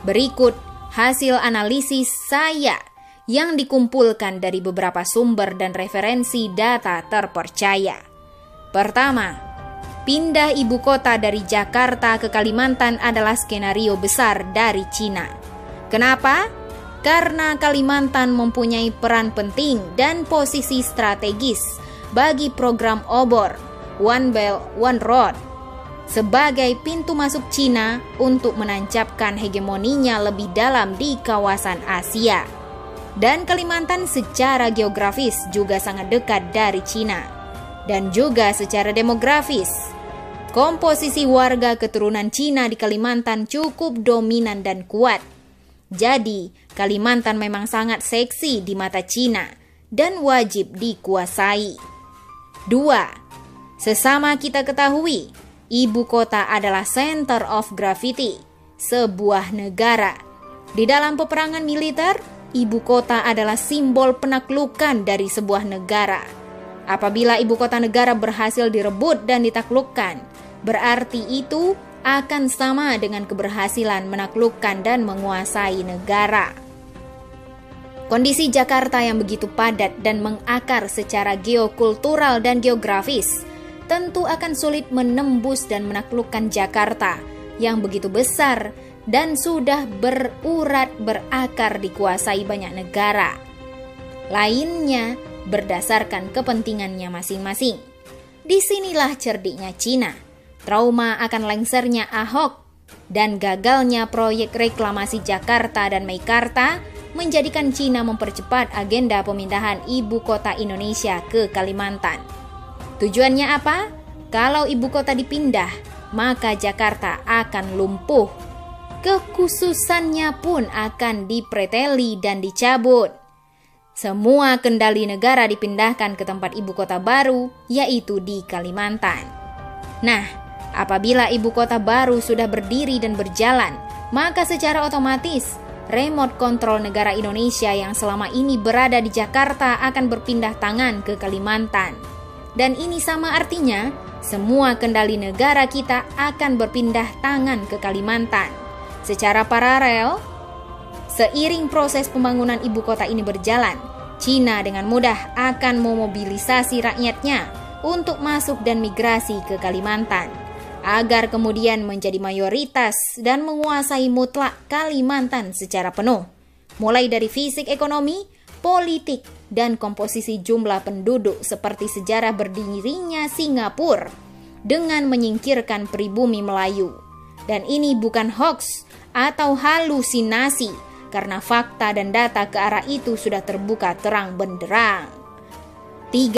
Berikut hasil analisis saya yang dikumpulkan dari beberapa sumber dan referensi data terpercaya. Pertama, pindah ibu kota dari Jakarta ke Kalimantan adalah skenario besar dari Cina. Kenapa? Karena Kalimantan mempunyai peran penting dan posisi strategis bagi program obor One Belt One Road sebagai pintu masuk Cina untuk menancapkan hegemoninya lebih dalam di kawasan Asia. Dan Kalimantan secara geografis juga sangat dekat dari Cina. Dan juga secara demografis, komposisi warga keturunan Cina di Kalimantan cukup dominan dan kuat. Jadi, Kalimantan memang sangat seksi di mata Cina dan wajib dikuasai. 2. Sesama kita ketahui, ibu kota adalah center of gravity, sebuah negara. Di dalam peperangan militer, ibu kota adalah simbol penaklukan dari sebuah negara. Apabila ibu kota negara berhasil direbut dan ditaklukkan, berarti itu akan sama dengan keberhasilan menaklukkan dan menguasai negara. Kondisi Jakarta yang begitu padat dan mengakar secara geokultural dan geografis tentu akan sulit menembus dan menaklukkan Jakarta yang begitu besar dan sudah berurat berakar dikuasai banyak negara lainnya berdasarkan kepentingannya masing-masing. Disinilah cerdiknya Cina. Trauma akan lengsernya Ahok dan gagalnya proyek reklamasi Jakarta dan Meikarta menjadikan Cina mempercepat agenda pemindahan ibu kota Indonesia ke Kalimantan. Tujuannya apa? Kalau ibu kota dipindah, maka Jakarta akan lumpuh. Kekhususannya pun akan dipreteli dan dicabut. Semua kendali negara dipindahkan ke tempat ibu kota baru, yaitu di Kalimantan. Nah, apabila ibu kota baru sudah berdiri dan berjalan, maka secara otomatis remote kontrol negara Indonesia yang selama ini berada di Jakarta akan berpindah tangan ke Kalimantan. Dan ini sama artinya, semua kendali negara kita akan berpindah tangan ke Kalimantan. Secara paralel, seiring proses pembangunan ibu kota ini berjalan, Cina dengan mudah akan memobilisasi rakyatnya untuk masuk dan migrasi ke Kalimantan, agar kemudian menjadi mayoritas dan menguasai mutlak Kalimantan secara penuh, mulai dari fisik ekonomi, politik, dan komposisi jumlah penduduk seperti sejarah berdirinya Singapura dengan menyingkirkan pribumi Melayu. Dan ini bukan hoax atau halusinasi, karena fakta dan data ke arah itu sudah terbuka terang benderang. 3.